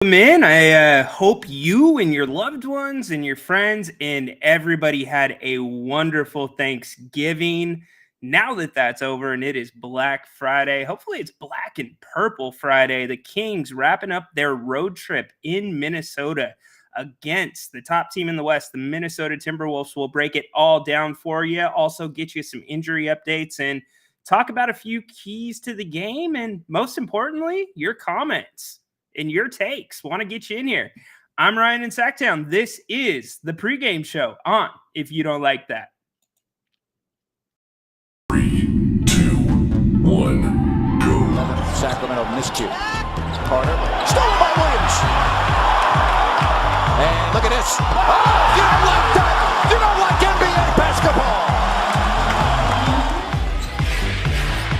Man, I hope you and your loved ones and your friends and everybody had a wonderful Thanksgiving. Now that that's over and it is Black Friday, hopefully it's Black and Purple Friday. The Kings wrapping up their road trip in Minnesota against the top team in the West, the Minnesota Timberwolves. Will break it all down for you. Also, get you some injury updates and talk about a few keys to the game. And most importantly, your comments and your takes. Want to get you in here. I'm Ryan in Sacktown. This is the pregame show on If You Don't Like That. 3, 2, 1, go. Sacramento miscue. Carter, stolen by Williams. And look at this. Oh, you don't like that. You don't like NBA basketball.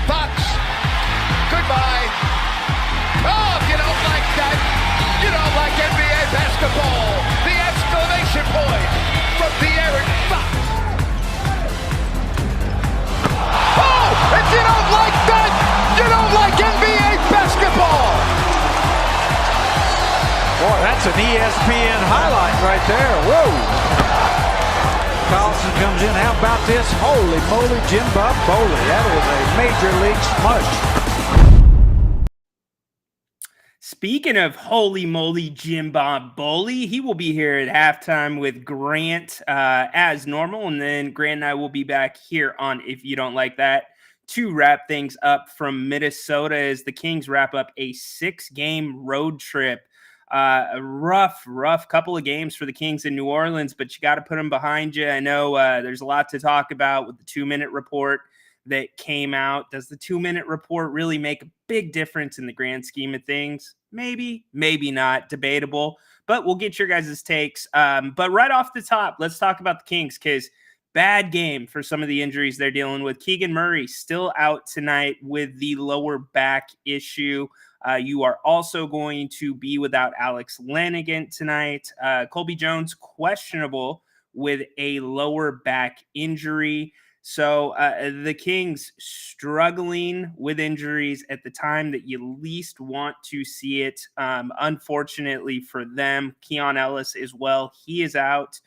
Fox, goodbye. Oh, if you don't like that, you don't like NBA basketball. The exclamation point from De'Aaron Fox. Oh, if you don't like that, you don't like NBA basketball. Boy, that's an ESPN highlight right there. Whoa. Carlson comes in. How about this? Holy moly, Jim Bob Boley. That is a major league smush. Speaking of holy moly Jim Bob Boley, he will be here at halftime with Grant as normal. And then Grant and I will be back here on If You Don't Like That to wrap things up from Minnesota as the Kings wrap up a 6-game road trip. A rough couple of games for the Kings in New Orleans, but you got to put them behind you. I know there's a lot to talk about with the 2-minute report that came out. Does the 2-minute report really make a big difference in the grand scheme of things? Maybe, maybe not. Debatable, but we'll get your guys' takes. But right off the top, let's talk about the Kings because bad game for some of the injuries they're dealing with. Keegan Murray still out tonight with the lower back issue. You are also going to be without Alex Lanigan tonight. Colby Jones questionable with a lower back injury. So the Kings struggling with injuries at the time that you least want to see it. Unfortunately for them, Keon Ellis as well. He is out.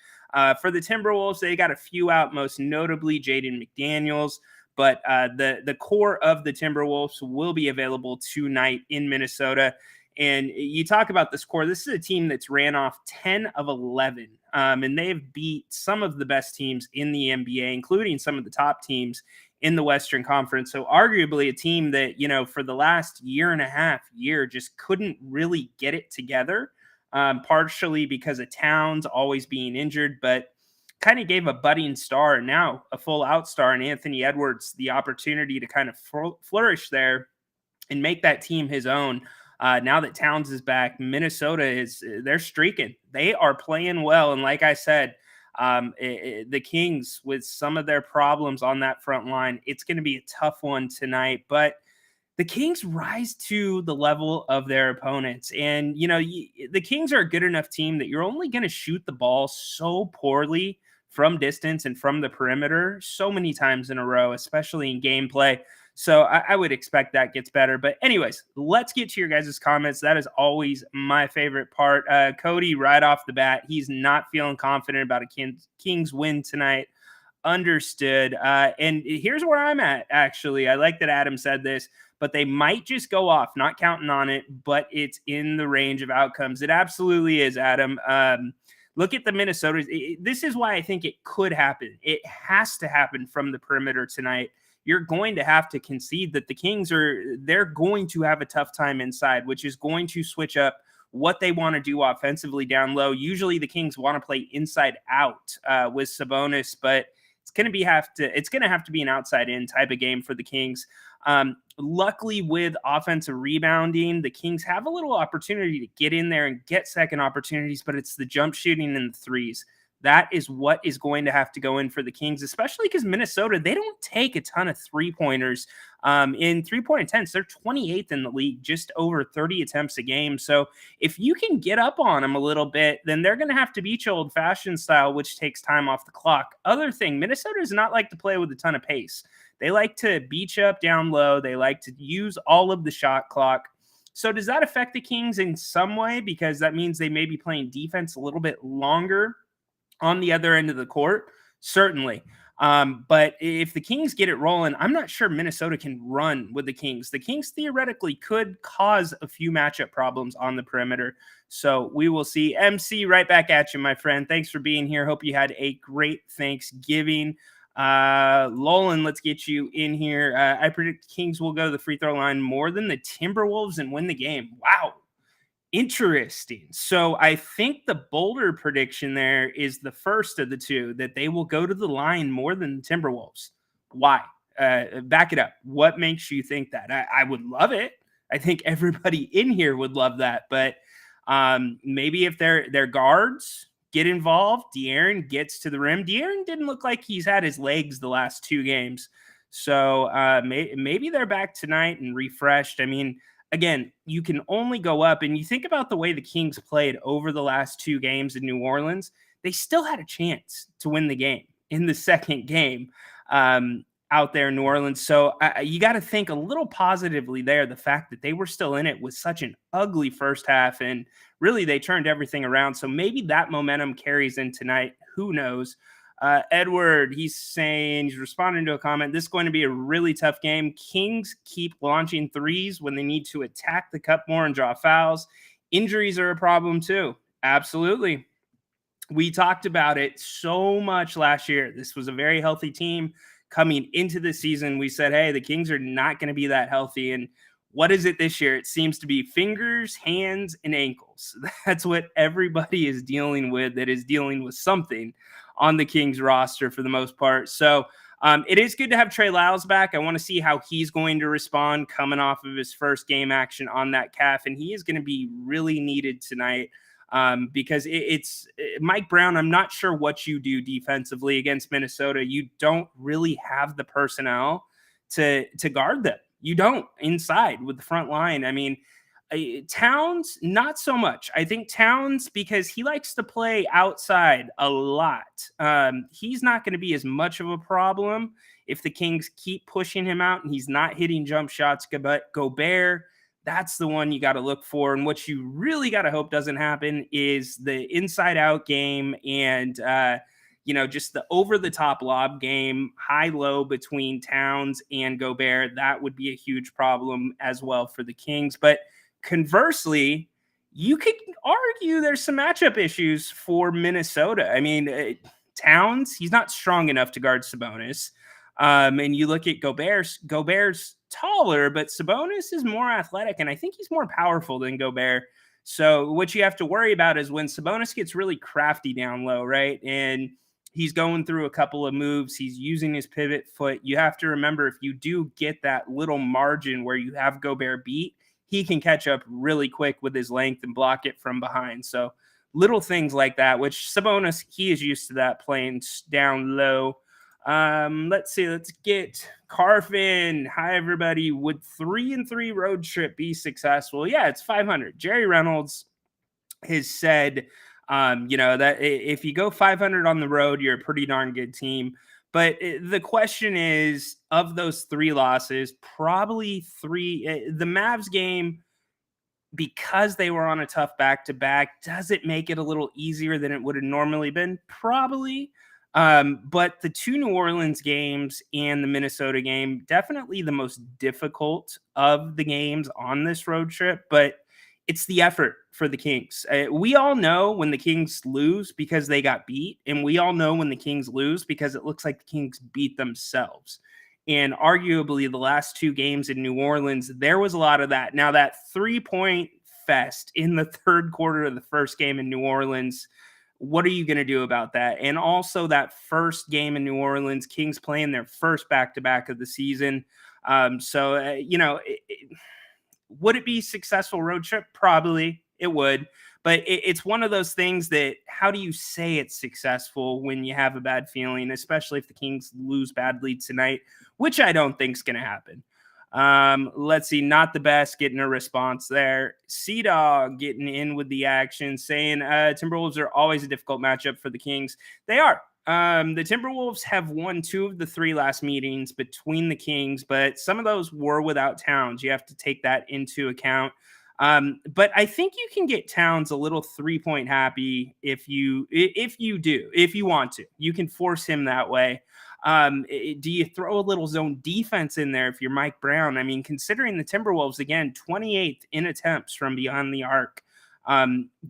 For the Timberwolves, they got a few out, most notably Jaden McDaniels. But the core of the Timberwolves will be available tonight in Minnesota. And you talk about this core. This is a team that's ran off 10 of 11. And they've beat some of the best teams in the NBA, including some of the top teams in the Western Conference. So arguably a team that, for the last year and a half, just couldn't really get it together, partially because of Towns always being injured, but kind of gave a budding star, now a full out star in Anthony Edwards, the opportunity to kind of flourish there and make that team his own. Now that Towns is back, Minnesota they're streaking. They are playing well. And like I said, the Kings with some of their problems on that front line, it's going to be a tough one tonight, but the Kings rise to the level of their opponents. And, the Kings are a good enough team that you're only going to shoot the ball so poorly from distance and from the perimeter so many times in a row, especially in gameplay. So I would expect that gets better. But anyways, let's get to your guys' comments. That is always my favorite part. Cody, right off the bat, he's not feeling confident about a Kings win tonight. Understood. And here's where I'm at, actually. I like that Adam said this, but they might just go off, not counting on it, but it's in the range of outcomes. It absolutely is, Adam. Look at the Minnesota. This is why I think it could happen. It has to happen from the perimeter tonight. You're going to have to concede that the Kings they're going to have a tough time inside, which is going to switch up what they want to do offensively down low. Usually the Kings want to play inside out with Sabonis, but it's going to have to be an outside in type of game for the Kings. Luckily, with offensive rebounding, the Kings have a little opportunity to get in there and get second opportunities, but it's the jump shooting and the threes. That is what is going to have to go in for the Kings, especially because Minnesota, they don't take a ton of three-pointers. In three-point attempts, they're 28th in the league, just over 30 attempts a game. So if you can get up on them a little bit, then they're going to have to beat you old-fashioned style, which takes time off the clock. Other thing, Minnesota does not like to play with a ton of pace. They like to beat you up down low. They like to use all of the shot clock. So does that affect the Kings in some way? Because that means they may be playing defense a little bit longer on the other end of the court, certainly. But if the Kings get it rolling, I'm not sure Minnesota can run with the Kings. The Kings theoretically could cause a few matchup problems on the perimeter. So we will see. MC, right back at you, my friend. Thanks for being here. Hope you had a great Thanksgiving. Lolan, let's get you in here. I predict Kings will go to the free throw line more than the Timberwolves and win the game. Wow. Interesting. So I think the bolder prediction there is the first of the two, that they will go to the line more than the Timberwolves. Why? Back it up. What makes you think that? I would love it. I think everybody in here would love that. But maybe if their guards get involved, De'Aaron gets to the rim. De'Aaron didn't look like he's had his legs the last 2 games. So maybe they're back tonight and refreshed. I mean, again, you can only go up, and you think about the way the Kings played over the last 2 games in New Orleans, they still had a chance to win the game in the second game out there in New Orleans. So you got to think a little positively there. The fact that they were still in it with such an ugly first half, and really they turned everything around. So maybe that momentum carries in tonight. Who knows? Edward, he's saying, he's responding to a comment. This is going to be a really tough game. Kings keep launching threes when they need to attack the cup more and draw fouls. Injuries are a problem too. Absolutely. We talked about it so much last year. This was a very healthy team coming into the season. We said, hey, the Kings are not going to be that healthy. And what is it this year? It seems to be fingers, hands, and ankles. That's what everybody is dealing with, that is dealing with something on the Kings roster for the most part. So it is good to have Trey Lyles back. I want to see how he's going to respond coming off of his first game action on that calf. And he is going to be really needed tonight because it's Mike Brown. I'm not sure what you do defensively against Minnesota. You don't really have the personnel to guard them. You don't inside with the front line. I mean, Towns, not so much. I think Towns, because he likes to play outside a lot, he's not going to be as much of a problem if the Kings keep pushing him out and he's not hitting jump shots. But Gobert, that's the one you got to look for. And what you really got to hope doesn't happen is the inside out game and, just the over-the-top lob game, high-low between Towns and Gobert. That would be a huge problem as well for the Kings. But conversely, you could argue there's some matchup issues for Minnesota. I mean, Towns, he's not strong enough to guard Sabonis. And you look at Gobert's taller, but Sabonis is more athletic, and I think he's more powerful than Gobert. So what you have to worry about is when Sabonis gets really crafty down low, right? And he's going through a couple of moves. He's using his pivot foot. You have to remember, if you do get that little margin where you have Gobert beat, he can catch up really quick with his length and block it from behind. So little things like that, which Sabonis, he is used to that, playing down low. Let's see. Let's get Carfin. Hi, everybody. Would 3-3 road trip be successful? Yeah, it's 500. Jerry Reynolds has said, that if you go 500 on the road, you're a pretty darn good team. But the question is, of those 3 losses, probably 3, the Mavs game, because they were on a tough back-to-back, does it make it a little easier than it would have normally been? Probably. But the 2 New Orleans games and the Minnesota game, definitely the most difficult of the games on this road trip. But it's the effort for the Kings. We all know when the Kings lose because they got beat, and we all know when the Kings lose because it looks like the Kings beat themselves. And arguably the last 2 games in New Orleans, there was a lot of that. Now, that 3-point fest in the third quarter of the first game in New Orleans, what are you going to do about that? And also that first game in New Orleans, Kings playing their first back-to-back of the season. Would it be a successful road trip? Probably it would. But it's one of those things that, how do you say it's successful when you have a bad feeling, especially if the Kings lose badly tonight, which I don't think is going to happen. Let's see. Not the best, getting a response there. Sea-Dog getting in with the action, saying Timberwolves are always a difficult matchup for the Kings. They are. The Timberwolves have won 2 of the 3 last meetings between the Kings, but some of those were without Towns. You have to take that into account. But I think you can get Towns a little 3-point happy if you want to. You can force him that way. Do you throw a little zone defense in there if you're Mike Brown? I mean, considering the Timberwolves, again, 28th in attempts from beyond the arc,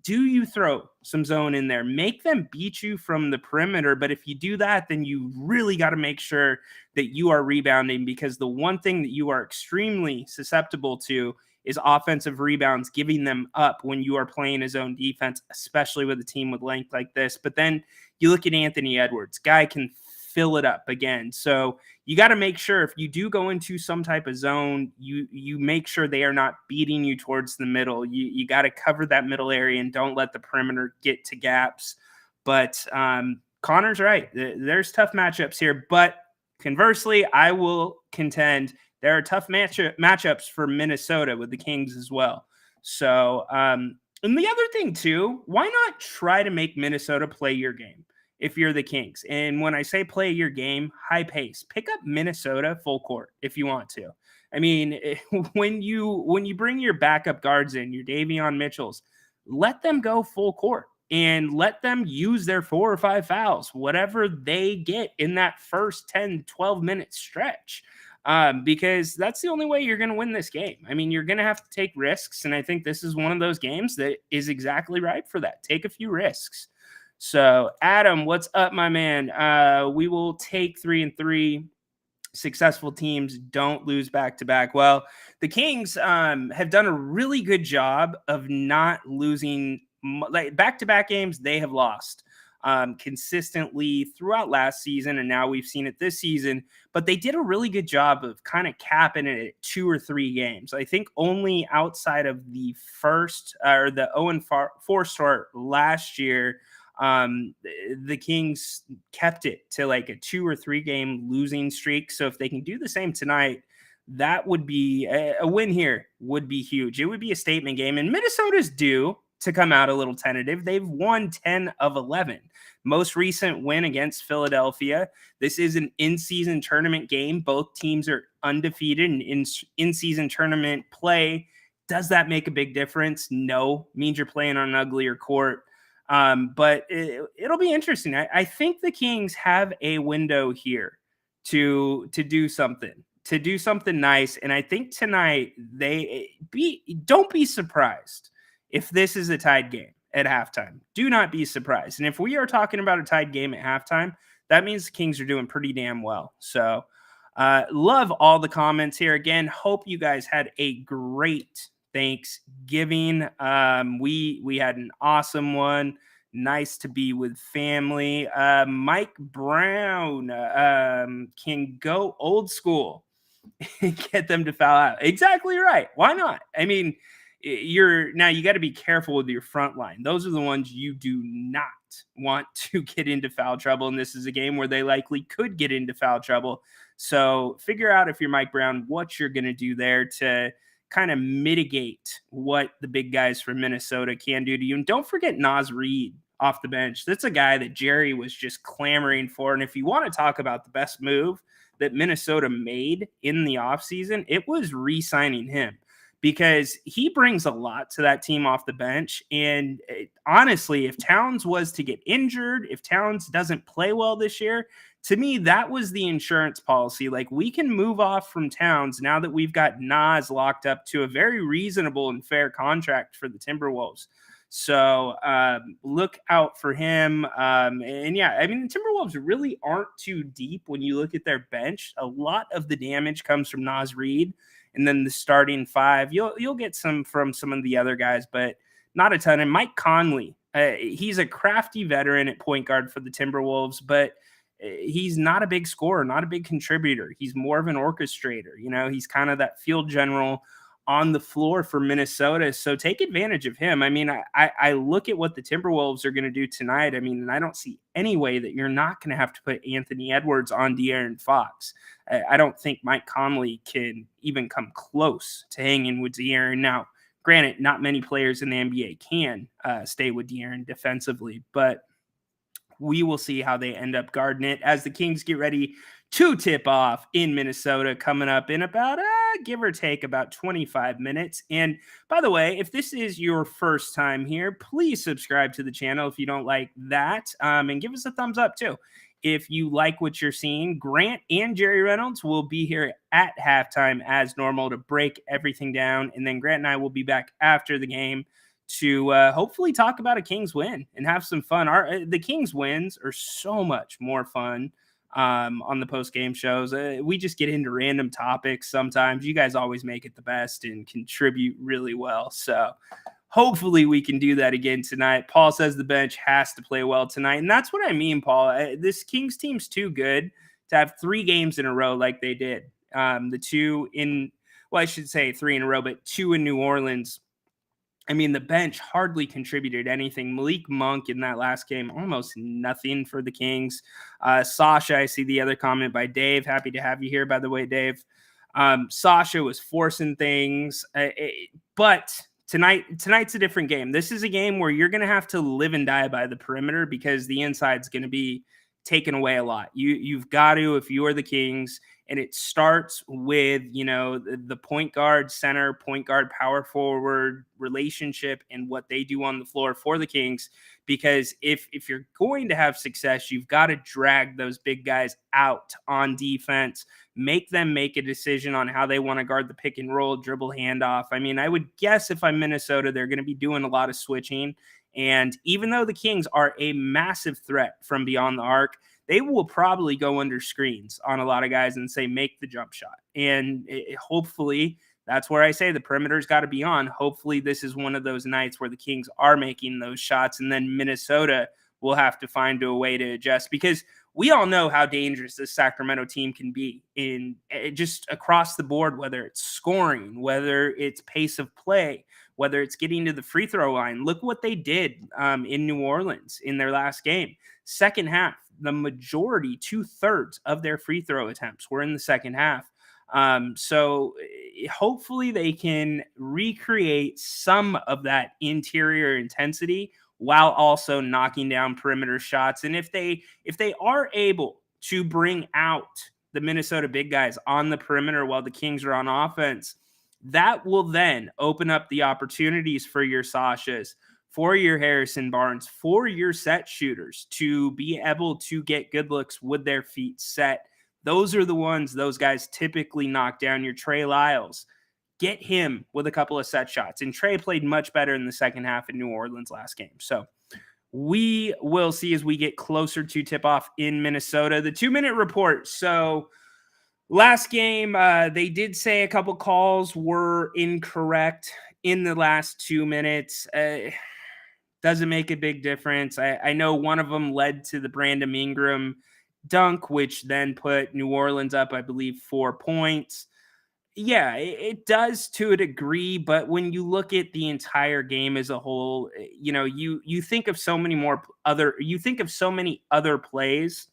do you throw some zone in there? Make them beat you from the perimeter. But if you do that, then you really got to make sure that you are rebounding, because the one thing that you are extremely susceptible to is offensive rebounds, giving them up when you are playing a zone defense, especially with a team with length like this. But then you look at Anthony Edwards, guy can fill it up again. So you got to make sure if you do go into some type of zone, you make sure they are not beating you towards the middle. You got to cover that middle area and don't let the perimeter get to gaps. But Connor's right. There's tough matchups here. But conversely, I will contend there are tough matchups for Minnesota with the Kings as well. So, and the other thing too, why not try to make Minnesota play your game if you're the Kings? And when I say play your game, high pace, pick up Minnesota full court if you want to. I mean, when you bring your backup guards in, your Davion Mitchells, let them go full court and let them use their 4 or 5 fouls, whatever they get in that first 10, 12-minute stretch. Because that's the only way you're going to win this game. I mean, you're going to have to take risks, and I think this is one of those games that is exactly right for that. Take a few risks. So, Adam, what's up, my man? We will take 3-3. Successful teams don't lose back-to-back. Well, the Kings have done a really good job of not losing. Like back-to-back games, they have lost consistently throughout last season, and now we've seen it this season. But they did a really good job of kind of capping it at 2 or 3 games. I think only outside of the first or the 0-4 start last year, the Kings kept it to like a 2 or 3 game losing streak. So if they can do the same tonight, that would be a win here would be huge. It would be a statement game, and Minnesota's due to come out a little tentative. They've won 10 of 11. Most recent win against Philadelphia. This is an in-season tournament game. Both teams are undefeated in in-season tournament play. Does that make a big difference? No. Means you're playing on an uglier court. But it'll be interesting. I think the Kings have a window here to do something nice. And I think tonight don't be surprised if this is a tied game at halftime. Do not be surprised. And if we are talking about a tied game at halftime, that means the Kings are doing pretty damn well. So love all the comments here. Again, hope you guys had a great Thanksgiving. We had an awesome one. Nice to be with family. Mike Brown can go old school and get them to foul out. Exactly right. Why not? I mean, you got to be careful with your front line. Those are the ones you do not want to get into foul trouble. And this is a game where they likely could get into foul trouble. So figure out, if you're Mike Brown, what you're going to do there to kind of mitigate what the big guys from Minnesota can do to you. And don't forget Naz Reid off the bench. That's a guy that Jerry was just clamoring for. And if you want to talk about the best move that Minnesota made in the offseason, it was re-signing him, because he brings a lot to that team off the bench. And honestly, if Towns was to get injured, if Towns doesn't play well this year, to me, that was the insurance policy. Like, we can move off from Towns now that we've got Nas locked up to a very reasonable and fair contract for the Timberwolves. So look out for him. And yeah, I mean, the Timberwolves really aren't too deep when you look at their bench. A lot of the damage comes from Naz Reid. And then the starting 5, you'll get some from some of the other guys, but not a ton. And Mike Conley, he's a crafty veteran at point guard for the Timberwolves, but he's not a big scorer, not a big contributor. He's more of an orchestrator. You know, he's kind of that field general on the floor for Minnesota. So take advantage of him. I mean, I look at what the Timberwolves are going to do tonight. I mean, and I don't see any way that you're not going to have to put Anthony Edwards on De'Aaron Fox. I don't think Mike Conley can even come close to hanging with De'Aaron. Now, granted, not many players in the NBA can stay with De'Aaron defensively, but we will see how they end up guarding it as the Kings get ready to tip off in Minnesota coming up in about, give or take, about 25 minutes. And by the way, if this is your first time here, please subscribe to the channel if you don't like that, and give us a thumbs up too. If you like what you're seeing, Grant and Jerry Reynolds will be here at halftime as normal to break everything down. And then Grant and I will be back after the game to hopefully talk about a Kings win and have some fun. The Kings wins are so much more fun on the post game shows. We just get into random topics sometimes. You guys always make it the best and contribute really well. So hopefully we can do that again tonight. Paul says the bench has to play well tonight. And that's what I mean, Paul. This Kings team's too good to have 3 games in a row like they did. The 2 in, well, I should say 3 in a row, but 2 in New Orleans. I mean, the bench hardly contributed anything. Malik Monk in that last game, almost nothing for the Kings. Sasha, I see the other comment by Dave. Happy to have you here, by the way, Dave. Sasha was forcing things, but tonight's a different game. This is a game where you're going to have to live and die by the perimeter because the inside's going to be taken away a lot. You've got to, if you are the Kings, and it starts with, the point guard, center, point guard, power forward relationship and what they do on the floor for the Kings. Because if you're going to have success, you've got to drag those big guys out on defense, make them make a decision on how they want to guard the pick and roll, dribble handoff. I mean, I would guess if I'm Minnesota, they're going to be doing a lot of switching. And even though the Kings are a massive threat from beyond the arc, they will probably go under screens on a lot of guys and say, make the jump shot. And hopefully that's where I say the perimeter's got to be on. Hopefully this is one of those nights where the Kings are making those shots, and then Minnesota will have to find a way to adjust, because we all know how dangerous this Sacramento team can be in just across the board, whether it's scoring, whether it's pace of play, whether it's getting to the free throw line. Look what they did in New Orleans in their last game. Second half, the majority, 2/3 of their free throw attempts were in the second half. So hopefully they can recreate some of that interior intensity while also knocking down perimeter shots. And if they are able to bring out the Minnesota big guys on the perimeter while the Kings are on offense, that will then open up the opportunities for your Sashas, for your Harrison Barnes, for your set shooters to be able to get good looks with their feet set. Those are the ones those guys typically knock down. Your Trey Lyles, get him with a couple of set shots. And Trey played much better in the second half in New Orleans last game. So we will see as we get closer to tip-off in Minnesota. The 2-minute report. So last game, they did say a couple calls were incorrect in the last 2 minutes. Doesn't make a big difference. I know one of them led to the Brandon Ingram dunk, which then put New Orleans up, I believe, 4 points. Yeah, it does to a degree, but when you look at the entire game as a whole, you think of so many other plays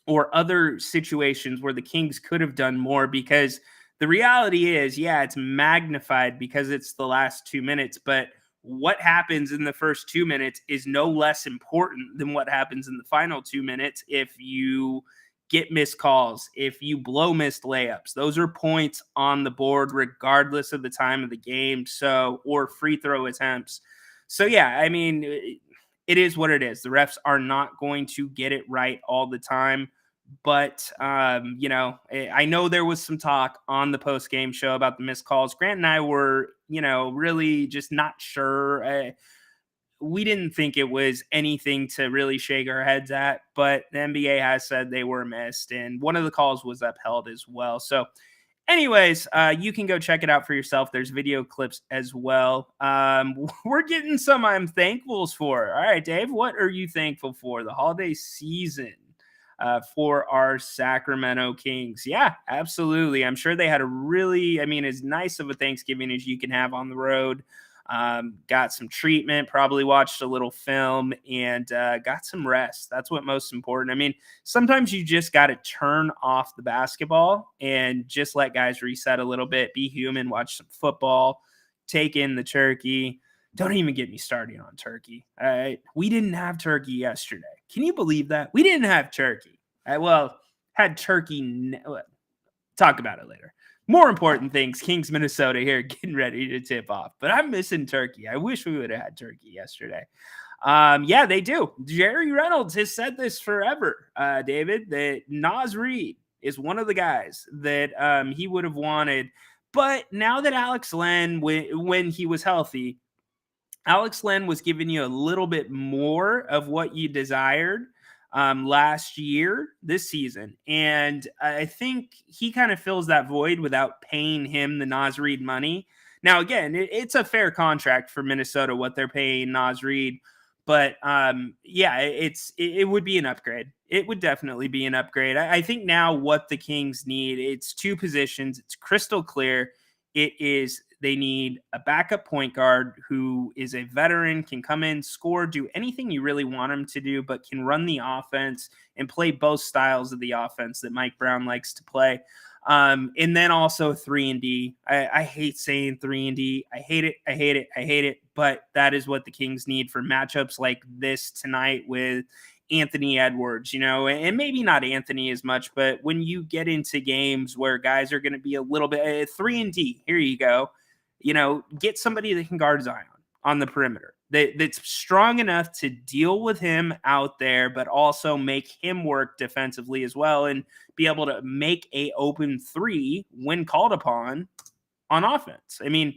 or other situations where the Kings could have done more, because the reality is, yeah, it's magnified because it's the last 2 minutes, but what happens in the first 2 minutes is no less important than what happens in the final 2 minutes. If you get missed calls, if you blow missed layups, those are points on the board regardless of the time of the game, or free throw attempts. So yeah, I mean, it is what it is. The refs are not going to get it right all the time. But, I know there was some talk on the post-game show about the missed calls. Grant and I were, really just not sure. We didn't think it was anything to really shake our heads at, but the NBA has said they were missed, and one of the calls was upheld as well. So anyways, you can go check it out for yourself. There's video clips as well. We're getting some I'm thankfuls for. All right, Dave, what are you thankful for the holiday season? For our Sacramento Kings. Yeah, absolutely. I'm sure they had as nice of a Thanksgiving as you can have on the road. Got some treatment, probably watched a little film, and got some rest. That's what most important. I mean, sometimes you just got to turn off the basketball and just let guys reset a little bit, be human, watch some football, take in the turkey. Don't even get me started on turkey. We didn't have turkey yesterday. Can you believe that? We didn't have turkey. had turkey. Talk about it later. More important things, Kings, Minnesota here getting ready to tip off. But I'm missing turkey. I wish we would have had turkey yesterday. Yeah, they do. Jerry Reynolds has said this forever, David, that Naz Reid is one of the guys that he would have wanted. But now that Alex Len, when he was healthy, Alex Len was giving you a little bit more of what you desired last year, this season. And I think he kind of fills that void without paying him the Naz Reid money. Now, again, it's a fair contract for Minnesota, what they're paying Naz Reid. But yeah, it would be an upgrade. It would definitely be an upgrade. I think now what the Kings need, it's two positions. It's crystal clear. They need a backup point guard who is a veteran, can come in, score, do anything you really want him to do, but can run the offense and play both styles of the offense that Mike Brown likes to play. And then also 3-and-D. I hate saying 3-and-D. I hate it. But that is what the Kings need for matchups like this tonight with Anthony Edwards, and maybe not Anthony as much, but when you get into games where guys are going to be a little bit 3-and-D, here you go, get somebody that can guard Zion on the perimeter that's strong enough to deal with him out there, but also make him work defensively as well and be able to make a open three when called upon on offense. I mean,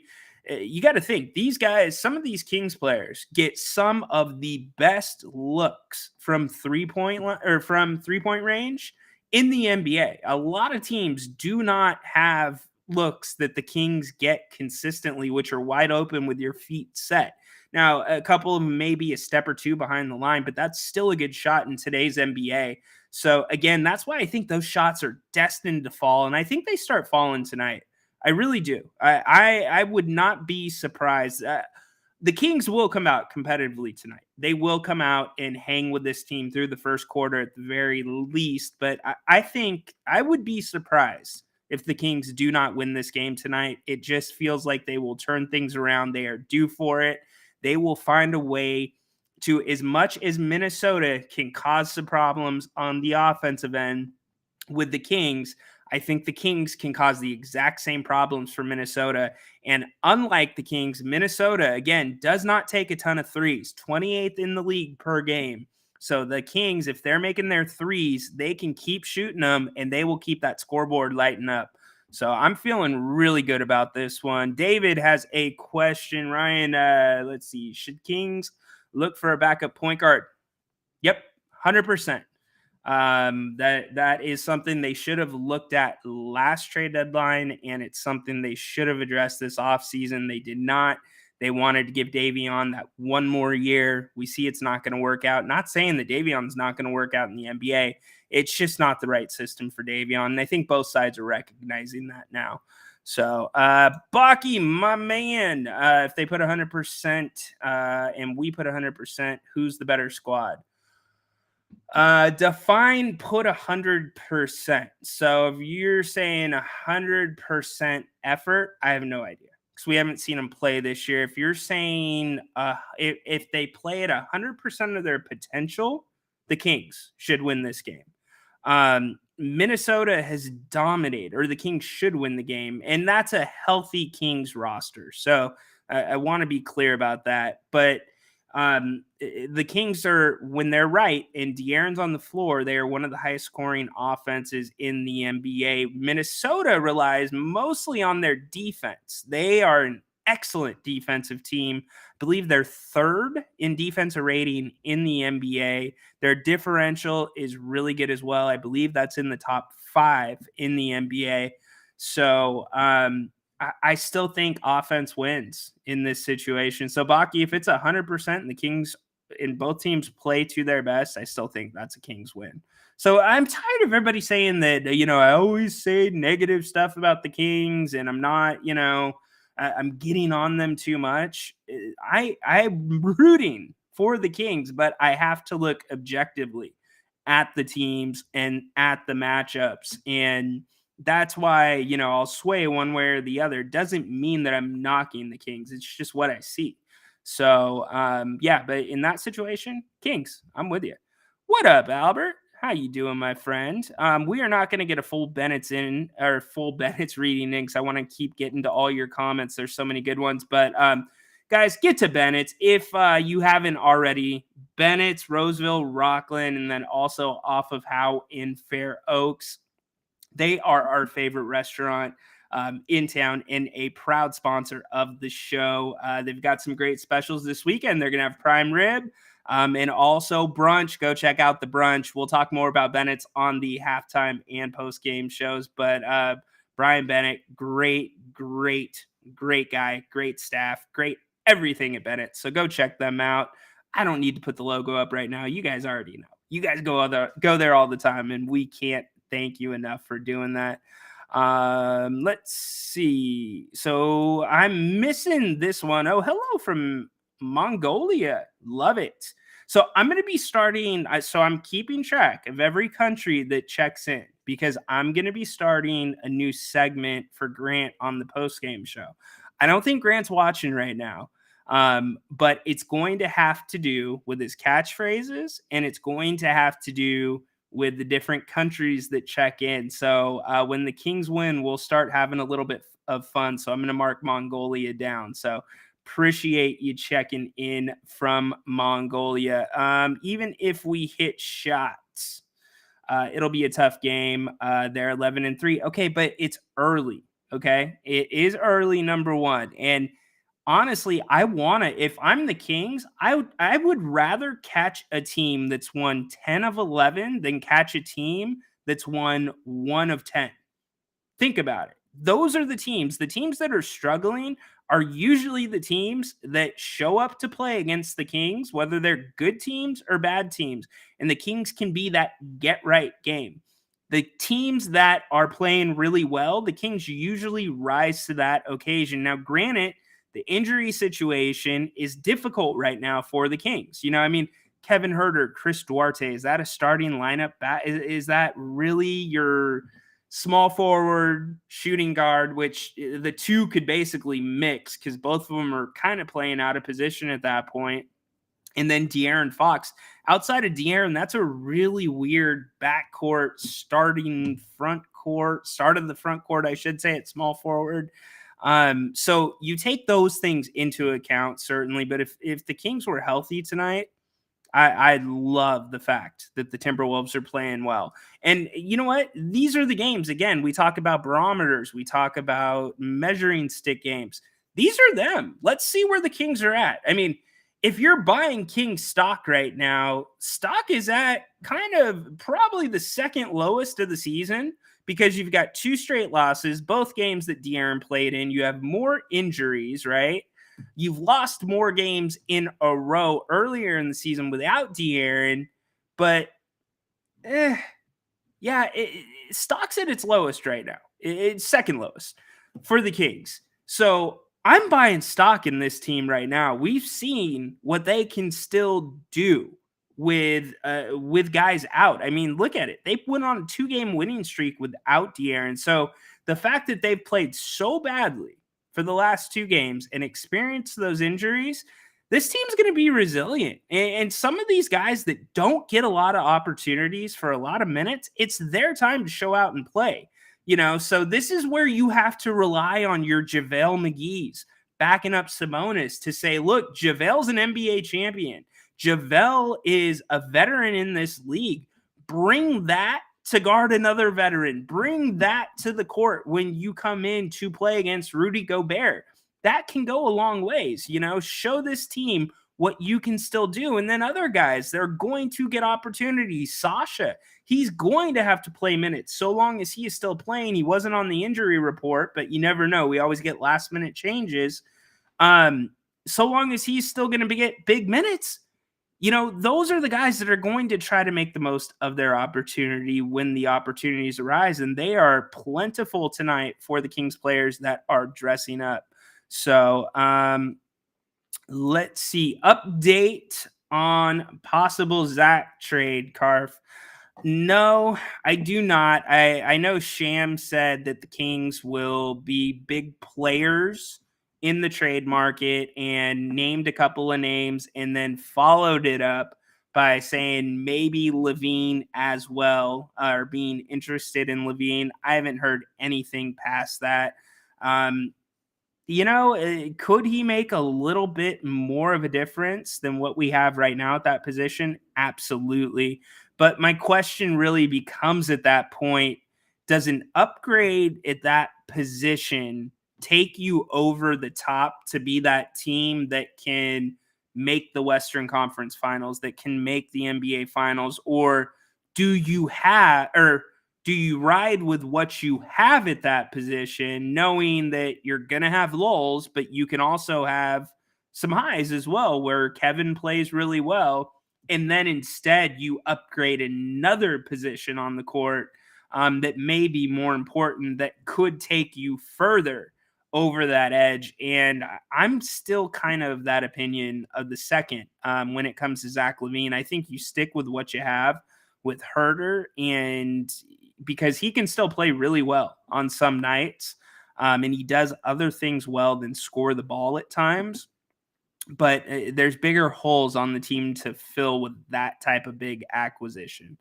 you got to think these guys, some of these Kings players get some of the best looks from 3-point range in the NBA. A lot of teams do not have looks that the Kings get consistently, which are wide open with your feet set. Now, a couple of them may be a step or two behind the line, but that's still a good shot in today's NBA. So again, that's why I think those shots are destined to fall. And I think they start falling tonight. I really do. I would not be surprised. The Kings will come out competitively tonight. They will come out and hang with this team through the first quarter at the very least. But I think I would be surprised if the Kings do not win this game tonight. It just feels like they will turn things around. They are due for it. They will find a way to, as much as Minnesota can cause some problems on the offensive end with the Kings, I think the Kings can cause the exact same problems for Minnesota. And unlike the Kings, Minnesota, again, does not take a ton of threes, 28th in the league per game. So the Kings, if they're making their threes, they can keep shooting them and they will keep that scoreboard lighting up. So I'm feeling really good about this one. David has a question. Ryan, let's see. Should Kings look for a backup point guard? Yep, 100%. That is something they should have looked at last trade deadline, and it's something they should have addressed this offseason. They did not. They wanted to give Davion that one more year. We see it's not going to work out. Not saying that Davion's not going to work out in the NBA. It's just not the right system for Davion. And I think both sides are recognizing that now. So, Baki, my man, if they put 100% and we put 100%, who's the better squad? Define put 100%. So if you're saying 100% effort, I have no idea because we haven't seen them play this year. If you're saying if they play at 100% of their potential, the Kings should win this game. Minnesota has dominated, or the Kings should win the game, and that's a healthy Kings roster. So I want to be clear about that. But the Kings are, when they're right and De'Aaron's on the floor, they are one of the highest scoring offenses in the NBA. Minnesota relies mostly on their defense. They are an excellent defensive team. I believe they're third in defensive rating in the NBA. Their differential is really good as well. I believe that's in the top 5 in the NBA. So, I still think offense wins in this situation. So, Baki, if it's 100% and the Kings and both teams play to their best, I still think that's a Kings win. So I'm tired of everybody saying that, I always say negative stuff about the Kings and I'm not, I'm getting on them too much. I'm rooting for the Kings, but I have to look objectively at the teams and at the matchups. And that's why, I'll sway one way or the other. Doesn't mean that I'm knocking the Kings. It's just what I see. So, but in that situation, Kings, I'm with you. What up, Albert? How you doing, my friend? We are not going to get a full Bennett's reading in because I want to keep getting to all your comments. There's so many good ones, but guys, get to Bennett's if you haven't already. Bennett's, Roseville, Rockland, and then also off of Howe in Fair Oaks. They are our favorite restaurant in town and a proud sponsor of the show. They've got some great specials this weekend. They're going to have prime rib and also brunch. Go check out the brunch. We'll talk more about Bennett's on the halftime and post-game shows. But Brian Bennett, great guy, great staff, great everything at Bennett. So go check them out. I don't need to put the logo up right now. You guys already know. You guys go there all the time, and we can't thank you enough for doing that. Let's see. So I'm missing this one. Oh, hello from Mongolia. Love it. So I'm going to be starting. So I'm keeping track of every country that checks in because I'm going to be starting a new segment for Grant on the post-game show. I don't think Grant's watching right now. But it's going to have to do with his catchphrases, and it's going to have to do with the different countries that check in. So when the Kings win, we'll start having a little bit of fun. So I'm going to mark Mongolia down. So appreciate you checking in from Mongolia. Even if we hit shots, it'll be a tough game. They're 11-3. Okay, but it's early. Okay, it is early, number one. And honestly, if I'm the Kings, I would rather catch a team that's won 10 of 11 than catch a team that's won 1 of 10. Think about it. Those are the teams that are struggling are usually the teams that show up to play against the Kings, whether they're good teams or bad teams. And the Kings can be that get right game. The teams that are playing really well, the Kings usually rise to that occasion. Now, granted, the injury situation is difficult right now for the Kings. You know, I mean, Kevin Herter, Chris Duarte, is that a starting lineup? Is that really your small forward shooting guard, which the two could basically mix because both of them are kind of playing out of position at that point. And then De'Aaron Fox. Outside of De'Aaron, that's a really weird backcourt start of the front court, I should say, at small forward. So you take those things into account, certainly. But if the Kings were healthy tonight, I love the fact that the Timberwolves are playing well. And you know what? These are the games. Again, we talk about barometers. We talk about measuring stick games. These are them. Let's see where the Kings are at. I mean, if you're buying Kings stock right now, stock is at kind of probably the second lowest of the season because you've got 2 straight losses, both games that De'Aaron played in. You have more injuries, right? You've lost more games in a row earlier in the season without De'Aaron, but stock's at its lowest right now. It's second lowest for the Kings. So I'm buying stock in this team right now. We've seen what they can still do with guys out. I mean, look at it. They went on a 2-game winning streak without De'Aaron. So the fact that they've played so badly for the last 2 games and experienced those injuries, this team's going to be resilient. And some of these guys that don't get a lot of opportunities for a lot of minutes, it's their time to show out and play. You know, so this is where you have to rely on your JaVale McGee's backing up Sabonis to say, look, JaVale's an NBA champion. JaVale is a veteran in this league. Bring that to guard another veteran. Bring that to the court when you come in to play against Rudy Gobert. That can go a long ways. You know, show this team what you can still do. And then other guys, they're going to get opportunities. Sasha, he's going to have to play minutes so long as he is still playing. He wasn't on the injury report, but you never know. We always get last minute changes. So long as he's still going to get big minutes, you know, those are the guys that are going to try to make the most of their opportunity when the opportunities arise. And they are plentiful tonight for the Kings players that are dressing up. So, let's see. Update on possible Zach trade, Carf. No, I do not. I know Sham said that the Kings will be big players in the trade market and named a couple of names and then followed it up by saying maybe Levine as well, or being interested in Levine. I haven't heard anything past that. Could he make a little bit more of a difference than what we have right now at that position? Absolutely. But my question really becomes at that point, does an upgrade at that position take you over the top to be that team that can make the Western Conference Finals, that can make the NBA Finals? Or do you ride with what you have at that position, knowing that you're going to have lulls, but you can also have some highs as well, where Kevin plays really well, and then instead you upgrade another position on the court that may be more important, that could take you further over that edge? And I'm still kind of that opinion of the second when it comes to Zach LaVine. I think you stick with what you have with Herter, and because he can still play really well on some nights, and he does other things well than score the ball at times. But there's bigger holes on the team to fill with that type of big acquisition.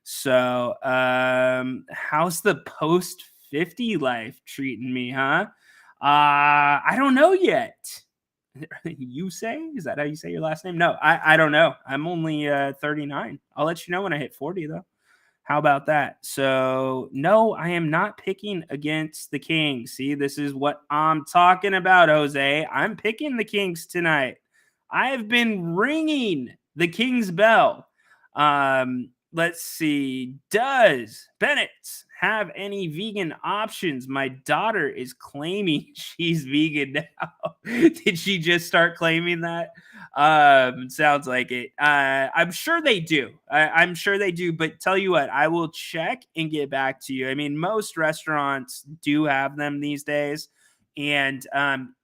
So how's the post 50 life treating me, huh? I don't know yet. You say? Is that how you say your last name? No, I don't know. I'm only 39. I'll let you know when I hit 40, though. How about that? So, no, I am not picking against the Kings. See, this is what I'm talking about, Jose. I'm picking the Kings tonight. I have been ringing the Kings bell. Let's see. Does Bennett have any vegan options? My daughter is claiming she's vegan now. Did she just start claiming that? Sounds like it. I'm sure they do. I'm sure they do. But tell you what, I will check and get back to you. I mean, most restaurants do have them these days. And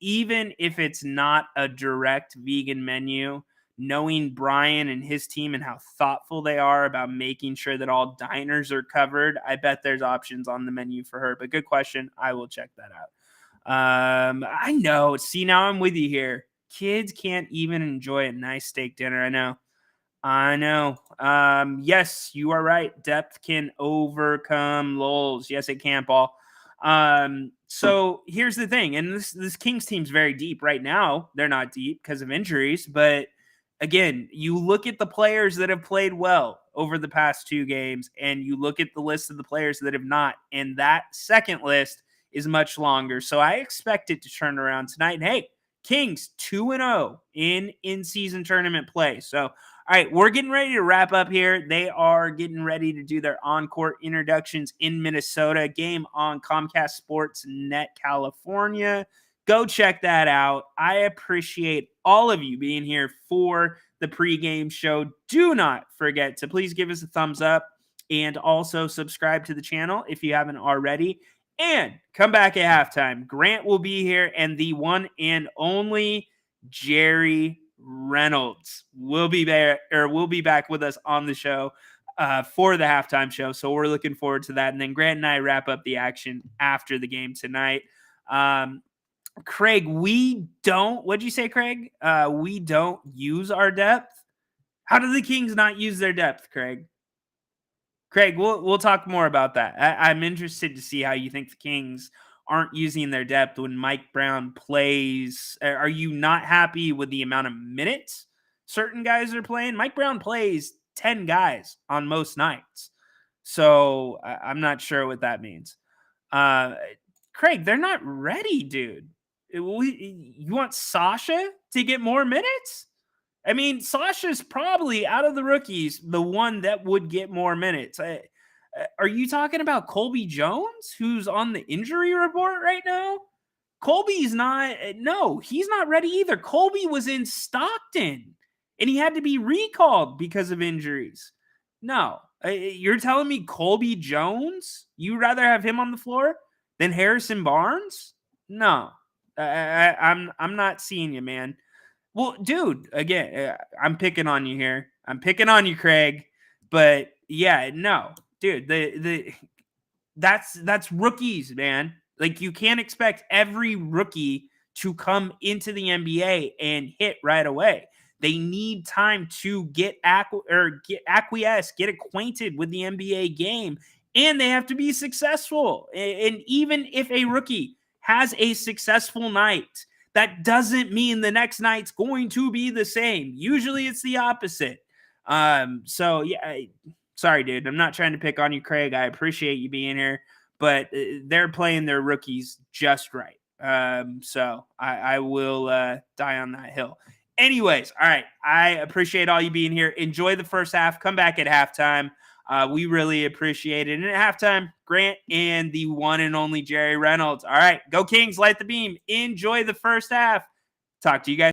even if it's not a direct vegan menu, knowing Brian and his team and how thoughtful they are about making sure that all diners are covered, I bet there's options on the menu for her. But good question. I will check that out. I know. See, now I'm with you here. Kids can't even enjoy a nice steak dinner. I know. Yes, you are right. Depth can overcome lulls. Yes, it can, Paul. So here's the thing. And this Kings team's very deep right now. They're not deep because of injuries, but again, you look at the players that have played well over the past 2 games, and you look at the list of the players that have not, and that second list is much longer. So I expect it to turn around tonight. And hey, Kings 2-0 in in-season tournament play. So, all right, we're getting ready to wrap up here. They are getting ready to do their on-court introductions in Minnesota. Game on Comcast Sports Net California. Go check that out. I appreciate all of you being here for the pregame show. Do not forget to please give us a thumbs up and also subscribe to the channel if you haven't already. And come back at halftime. Grant will be here, and the one and only Jerry Reynolds will be back with us on the show for the halftime show. So we're looking forward to that. And then Grant and I wrap up the action after the game tonight. Craig, what'd you say, Craig? We don't use our depth. How do the Kings not use their depth, Craig? Craig, we'll talk more about that. I'm interested to see how you think the Kings aren't using their depth when Mike Brown plays. Are you not happy with the amount of minutes certain guys are playing? Mike Brown plays 10 guys on most nights. So I'm not sure what that means. Craig, they're not ready, dude. You want Sasha to get more minutes? I mean, Sasha's probably, out of the rookies, the one that would get more minutes. Are you talking about Colby Jones, who's on the injury report right now? Colby's not. No, he's not ready either. Colby was in Stockton, and he had to be recalled because of injuries. No, you're telling me Colby Jones? You rather have him on the floor than Harrison Barnes? No, I'm not seeing you, man. Well, dude, again, I'm picking on you here. I'm picking on you, Craig. But yeah, no, dude, that's rookies, man. Like, you can't expect every rookie to come into the NBA and hit right away. They need time to get acquiesce, get acquainted with the NBA game, and they have to be successful. And even if a rookie has a successful night, that doesn't mean the next night's going to be the same. Usually it's the opposite. So yeah, sorry, dude. I'm not trying to pick on you, Craig. I appreciate you being here, but they're playing their rookies just right. So I will die on that hill. Anyways, all right. I appreciate all you being here. Enjoy the first half. Come back at halftime. We really appreciate it. And at halftime, Grant and the one and only Jerry Reynolds. All right, go Kings, light the beam. Enjoy the first half. Talk to you guys.